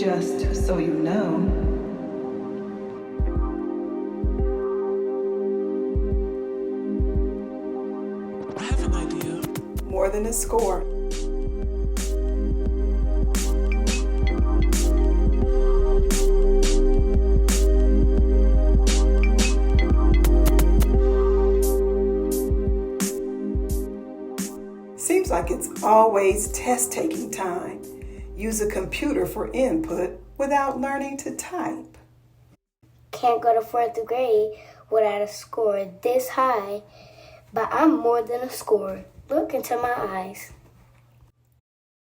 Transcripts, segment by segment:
Just so you know, I have an idea. more than a score. Seems like it's always test-taking time. Use a computer for input without learning to type. Can't go to fourth grade without a score this high, but I'm more than a score. Look into my eyes.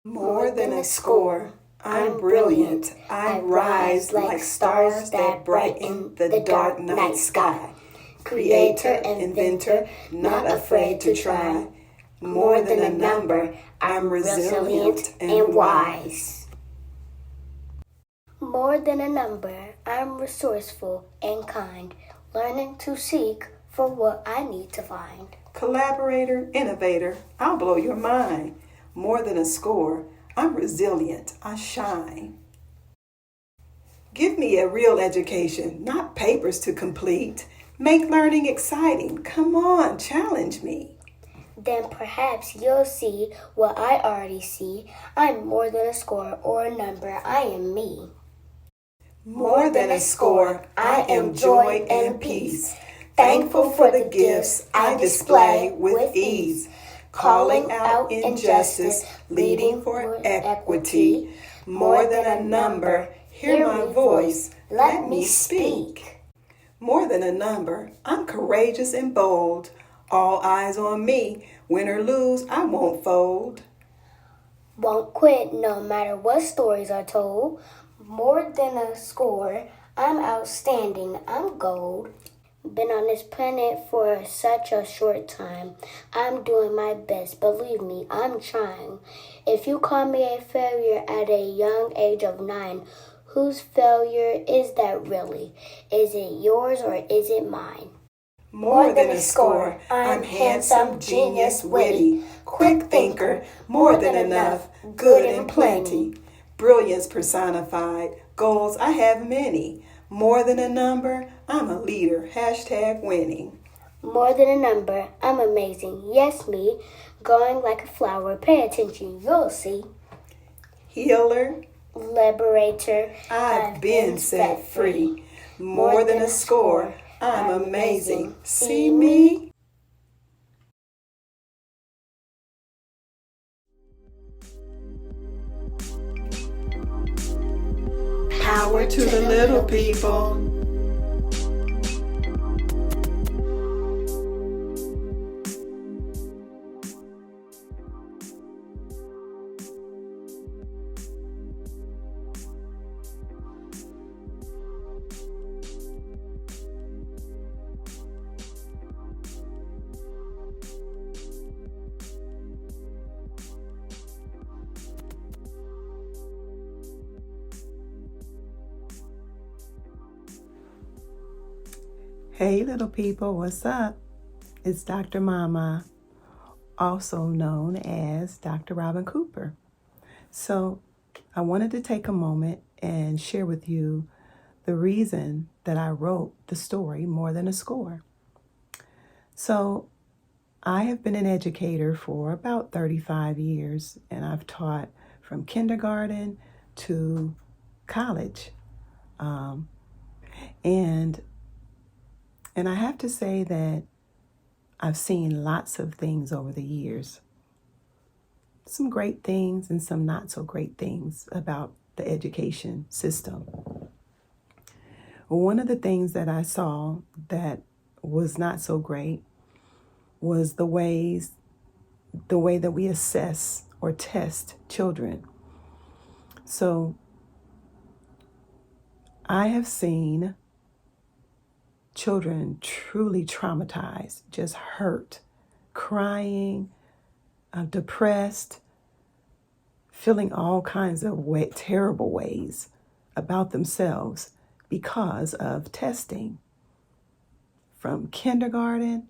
More than a score. I'm brilliant. I rise like stars that brighten the dark night sky. Creator, inventor, not afraid to try. More than a number, I'm resilient and wise. More than a number, I'm resourceful and kind, learning to seek for what I need to find. Collaborator, innovator, I'll blow your mind. More than a score, I'm resilient, I shine. Give me a real education, not papers to complete. Make learning exciting. Come on, challenge me. Then perhaps you'll see what I already see. I'm more than a score or a number. I am me. More than a score, I am joy and peace. Thankful for the gifts I display with ease. Calling out injustice, leading for equity. More than a number, hear my voice, let me speak. More than a number, I'm courageous and bold. All eyes on me, win or lose, I won't fold. Won't quit no matter what stories are told. More than a score, I'm outstanding, I'm gold. Been on this planet for such a short time. I'm doing my best, believe me, I'm trying. If you call me a failure at a young age of 9, whose failure is that really? Is it yours or is it mine? More than a score, I'm handsome, genius, witty, quick thinker, more than enough, good and plenty. Brilliance personified, goals I have many. More than a number, I'm a leader, #winning. More than a number, I'm amazing, yes me, growing like a flower, pay attention, you'll see. Healer, Liberator, I've been set free. More than a score, I'm amazing. See me? Power to the little people. Hey little people, what's up? It's Dr. Mama, also known as Dr. Robin Cooper. So I wanted to take a moment and share with you the reason that I wrote the story More Than a Score. So I have been an educator for about 35 years, and I've taught from kindergarten to college. And I have to say that I've seen lots of things over the years. Some great things and some not so great things about the education system. One of the things that I saw that was not so great was the way that we assess or test children. So I have seen children truly traumatized, just hurt, crying, depressed, feeling all kinds of terrible ways about themselves because of testing. From kindergarten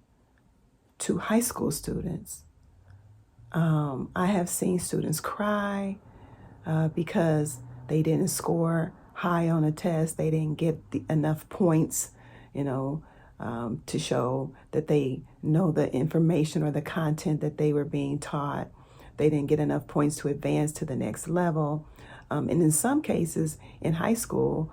to high school students. I have seen students cry because they didn't score high on a test, they didn't get enough points, to show that they know the information or the content that they were being taught. They didn't get enough points to advance to the next level. And in some cases in high school,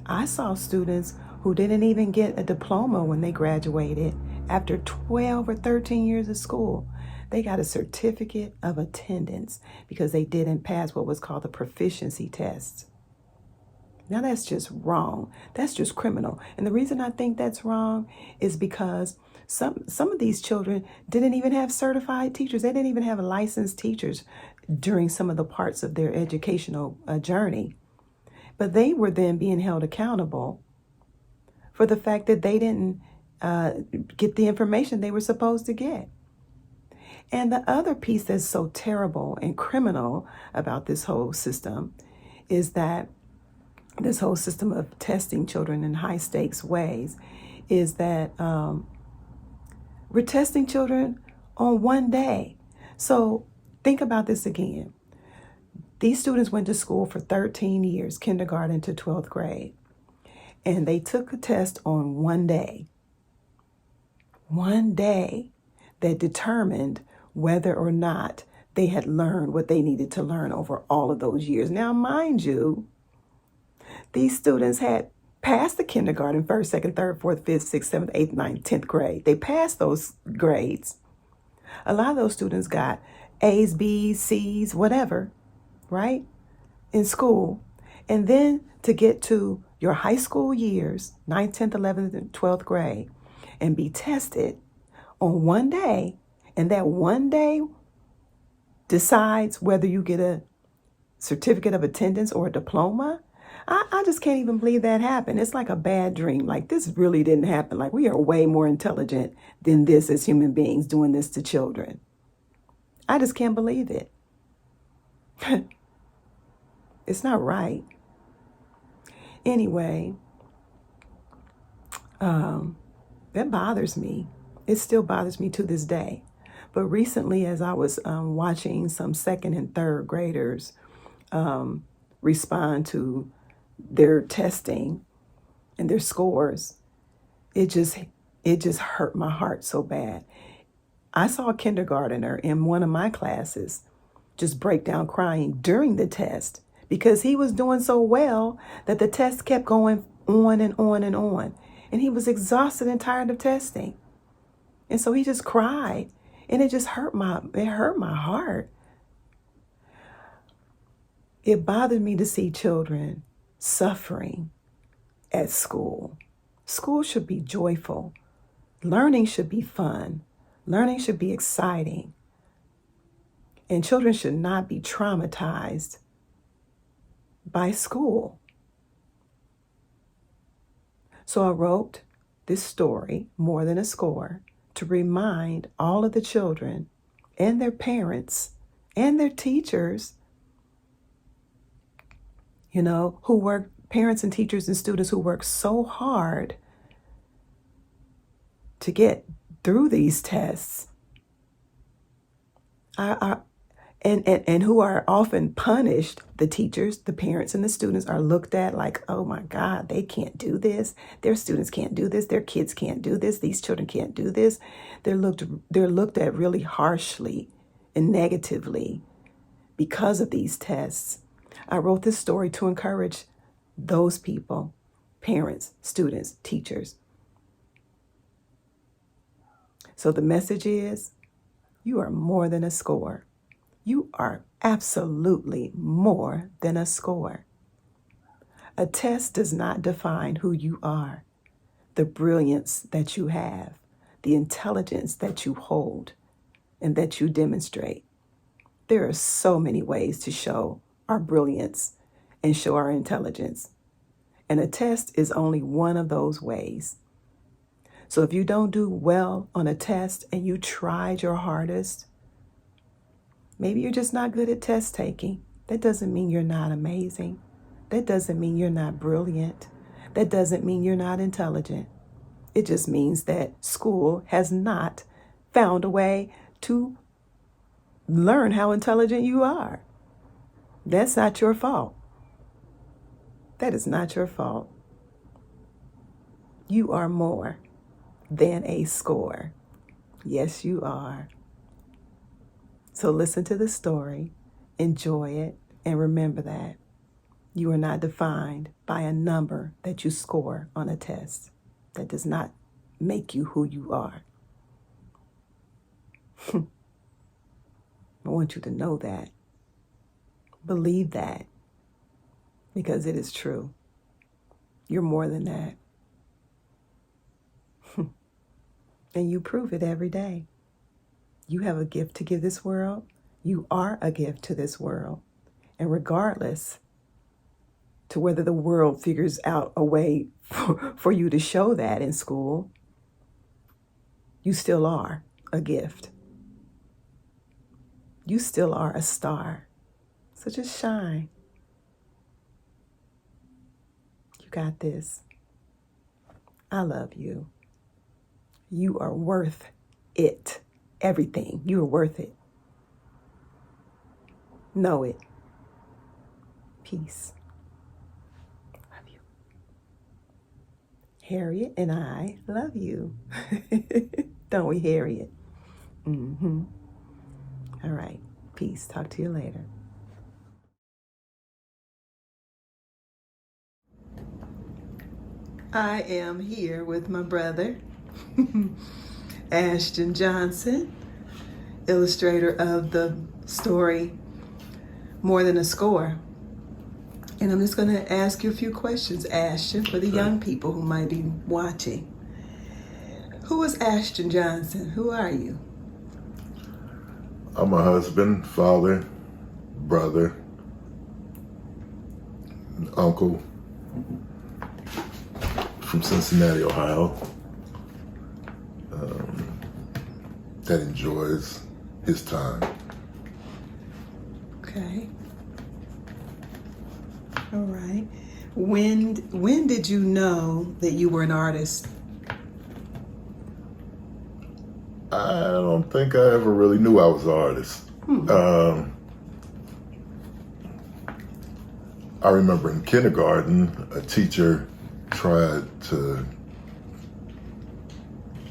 I saw students who didn't even get a diploma when they graduated after 12 or 13 years of school. They got a certificate of attendance because they didn't pass what was called the proficiency test. Now that's just wrong. That's just criminal. And the reason I think that's wrong is because some of these children didn't even have certified teachers. They didn't even have licensed teachers during some of the parts of their educational journey. But they were then being held accountable for the fact that they didn't get the information they were supposed to get. And the other piece that's so terrible and criminal about this whole system is that this whole system of testing children in high stakes ways is that we're testing children on one day. So think about this again. These students went to school for 13 years, kindergarten to 12th grade, and they took a test on one day that determined whether or not they had learned what they needed to learn over all of those years. Now, mind you, these students had passed the kindergarten, 1st, 2nd, 3rd, 4th, 5th, 6th, 7th, 8th, 9th, 10th grade. They passed those grades. A lot of those students got A's, B's, C's, whatever, right, in school. And then to get to your high school years, 9th, 10th, 11th, and 12th grade, and be tested on one day, and that one day decides whether you get a certificate of attendance or a diploma. I just can't even believe that happened. It's like a bad dream. Like, this really didn't happen. Like, we are way more intelligent than this as human beings doing this to children. I just can't believe it. It's not right. Anyway, that bothers me. It still bothers me to this day. But recently, as I was watching some 2nd and 3rd graders respond to their testing and their scores, it just hurt my heart so bad. I saw a kindergartner in one of my classes just break down crying during the test because he was doing so well that the test kept going on and on and on. And he was exhausted and tired of testing. And so he just cried, and it just hurt my heart. It bothered me to see children suffering at school. School should be joyful. Learning should be fun. Learning should be exciting. And children should not be traumatized by school. So I wrote this story, More Than a Score, to remind all of the children and their parents and their teachers, who work, parents and teachers and students who work so hard to get through these tests, and who are often punished. The teachers, the parents, and the students are looked at like, oh my God, they can't do this. Their students can't do this. Their kids can't do this. These children can't do this. They're looked at really harshly and negatively because of these tests. I wrote this story to encourage those people, parents, students, teachers. So the message is, you are more than a score. You are absolutely more than a score. A test does not define who you are, the brilliance that you have, the intelligence that you hold, and that you demonstrate. There are so many ways to show our brilliance and show our intelligence. And a test is only one of those ways. So if you don't do well on a test and you tried your hardest, maybe you're just not good at test taking. That doesn't mean you're not amazing. That doesn't mean you're not brilliant. That doesn't mean you're not intelligent. It just means that school has not found a way to learn how intelligent you are. That's not your fault. That is not your fault. You are more than a score. Yes, you are. So listen to the story, enjoy it, and remember that you are not defined by a number that you score on a test. That does not make you who you are. I want you to know that. Believe that, because it is true. You're more than that. And you prove it every day. You have a gift to give this world. You are a gift to this world. And regardless to whether the world figures out a way for you to show that in school, you still are a gift. You still are a star. So just shine. You got this. I love you. You are worth it. Everything. You are worth it. Know it. Peace. Love you. Harriet and I love you. Don't we, Harriet? Mm-hmm. All right. Peace. Talk to you later. I am here with my brother, Ashton Johnson, illustrator of the story More Than a Score. And I'm just going to ask you a few questions, Ashton, for the young people who might be watching. Who is Ashton Johnson? Who are you? I'm a husband, father, brother, uncle from Cincinnati, Ohio, that enjoys his time. Okay. All right. When did you know that you were an artist? I don't think I ever really knew I was an artist. I remember in kindergarten, a teacher tried to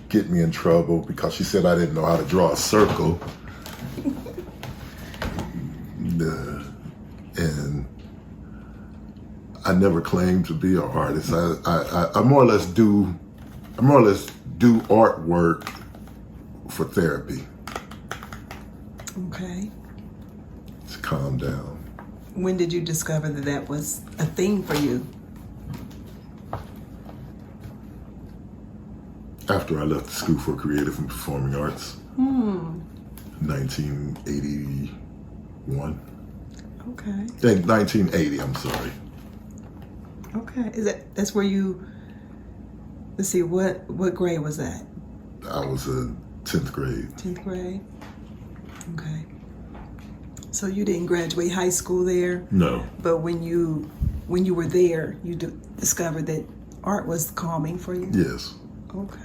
get me in trouble because she said I didn't know how to draw a circle. And I never claimed to be an artist. I more or less do artwork for therapy. Okay. To calm down. When did you discover that that was a thing for you? After I left the School for Creative and Performing Arts, 1981. Okay. 1980, I'm sorry. Okay. That's where you, let's see, what grade was that? I was in 10th grade. 10th grade? Okay. So you didn't graduate high school there? No. But when you were there, you discovered that art was calming for you? Yes. Okay.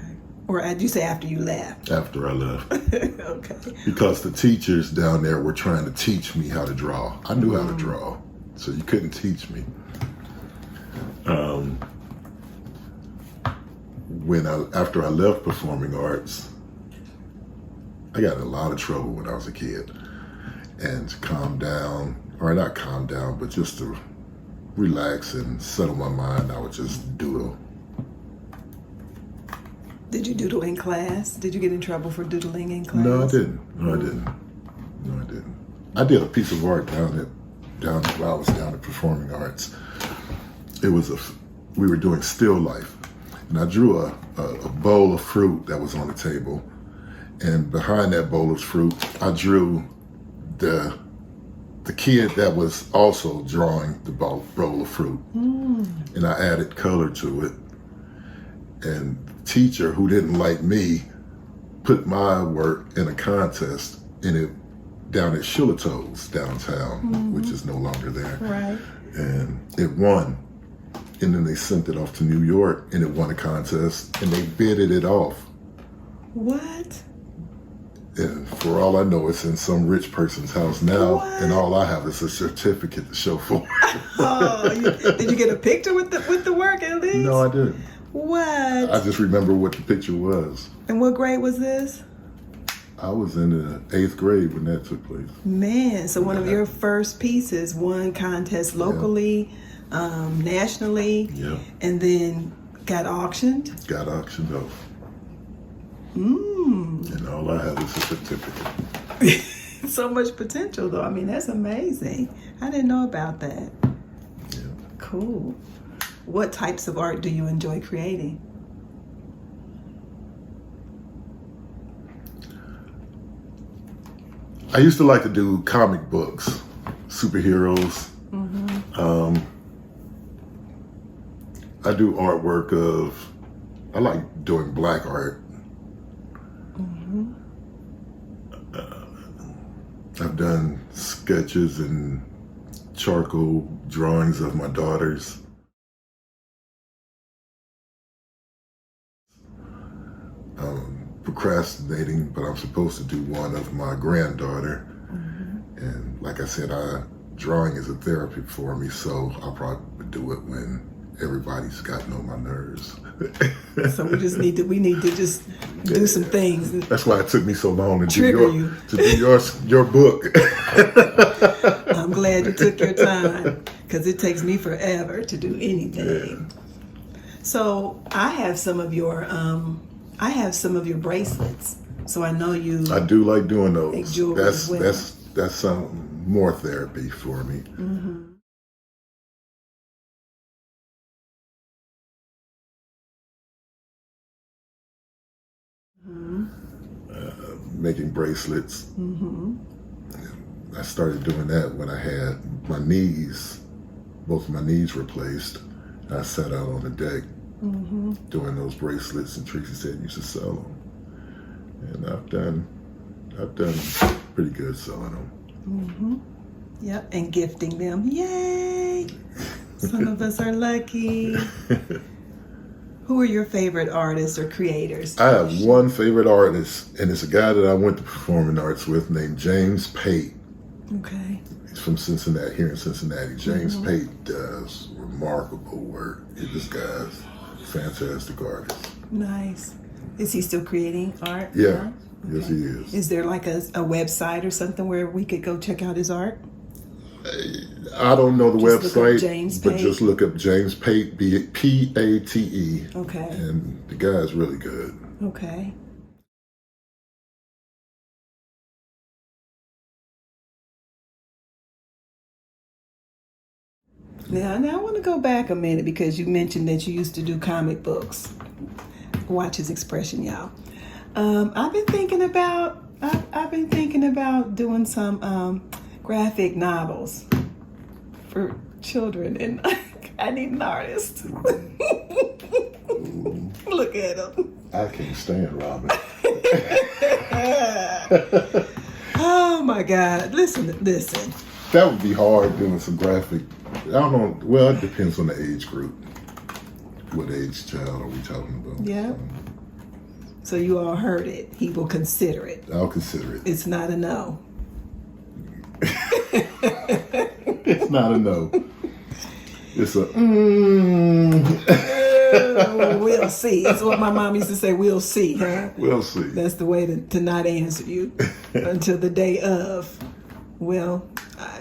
Or did you say after you left? After I left. Okay. Because the teachers down there were trying to teach me how to draw. I knew how to draw, so you couldn't teach me. After I left performing arts, I got in a lot of trouble when I was a kid. And to calm down, or not calm down, but just to relax and settle my mind, I would just doodle. Did you doodle in class? Did you get in trouble for doodling in class? No, I didn't. I did a piece of art while I was down at Performing Arts. We were doing still life. And I drew a bowl of fruit that was on the table. And behind that bowl of fruit, I drew the kid that was also drawing the bowl of fruit. And I added color to it. And the teacher, who didn't like me, put my work in a contest down at Shillito's downtown, which is no longer there. Right. And it won. And then they sent it off to New York, and it won a contest, and they bidded it off. What? And for all I know, it's in some rich person's house now, What? and all I have is a certificate to show for it. Oh, did you get a picture with the work at least? No, I didn't. What? I just remember what the picture was. And what grade was this? I was in the 8th grade when that took place. Man, so one of your first pieces won contest locally, nationally, Yeah. and then got auctioned. Got auctioned off. Mm. And all I have is a certificate. So much potential, though. I mean, that's amazing. I didn't know about that. Yeah. Cool. What types of art do you enjoy creating? I used to like to do comic books, superheroes. I do artwork I like doing black art. I've done sketches and charcoal drawings of my daughters. Procrastinating, but I'm supposed to do one of my granddaughter. And like I said, drawing is a therapy for me, so I'll probably do it when everybody's gotten on my nerves. So we need to just do some things. That's why it took me so long to Trigger do your book. I'm glad you took your time, because it takes me forever to do anything. Yeah. So I have some of your bracelets. So I know you. I do like doing those. Like jewelry as well. That's some more therapy for me. Making bracelets. I started doing that when I had both my knees replaced. I sat out on the deck doing those bracelets, and Tracy said you should sell them. And I've done pretty good selling them. Yep, and gifting them. Yay! Some of us are lucky. Who are your favorite artists or creators? I have one favorite artist, and it's a guy that I went to performing arts with named James Pate. Okay. He's from Cincinnati, here in Cincinnati. James Pate does remarkable work. This guy's a fantastic artist. Nice. Is he still creating art? Yeah. now? Yes, he is. Is there like a website or something where we could go check out his art? I don't know the Just look up website, James but Pate. just look up James Pate, Pate. Okay. And the guy is really good. Okay. Now I want to go back a minute, because you mentioned that you used to do comic books. Watch his expression, y'all. I've been thinking about doing some graphic novels for children, and I need an artist. Look at him. I can't stand Robin. Oh my God! Listen. That would be hard doing some graphic. I don't know. Well, it depends on the age group. What age child are we talking about? Yeah. So you all heard it. He will consider it. I'll consider it. It's not a no. It's not a no. It's a We'll see. It's what my mom used to say. We'll see, huh? We'll see. That's the way to not answer you until the day of. Well,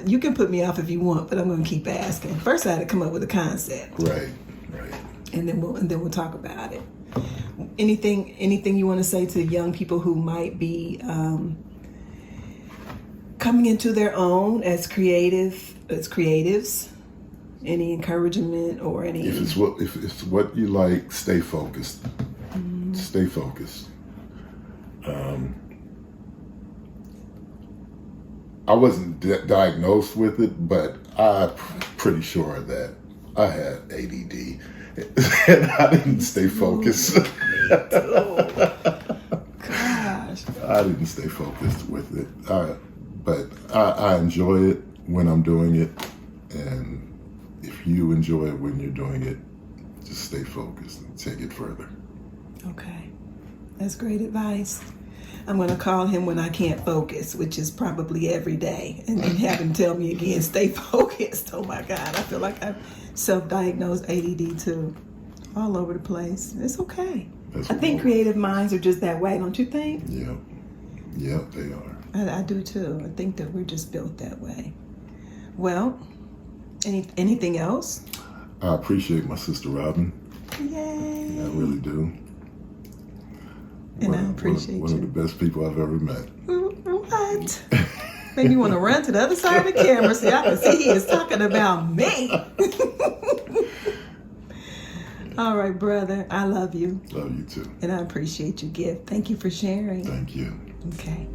you can put me off if you want, but I'm going to keep asking. First, I had to come up with a concept, Right. and then we'll talk about it. Anything you want to say to young people who might be coming into their own as creatives? Any encouragement or any? If it's what you like, stay focused. Stay focused. I wasn't diagnosed with it, but I'm pretty sure that I had ADD, and I didn't stay focused. Gosh. I didn't stay focused with it. But I enjoy it when I'm doing it, and if you enjoy it when you're doing it, just stay focused and take it further. Okay. That's great advice. I'm going to call him when I can't focus, which is probably every day, and then have him tell me again, stay focused. Oh my God, I feel like I've self-diagnosed ADD too, all over the place. It's okay. I think creative minds are just that way, don't you think? Yep. Yep, they are. I do too. I think that we're just built that way. Well, anything else? I appreciate my sister Robin. Yay! I really do. And I appreciate one of the best people I've ever met. What? Made me want to run to the other side of the camera so I can see he is talking about me. All right, brother. I love you. Love you too. And I appreciate your gift. Thank you for sharing. Thank you. Okay.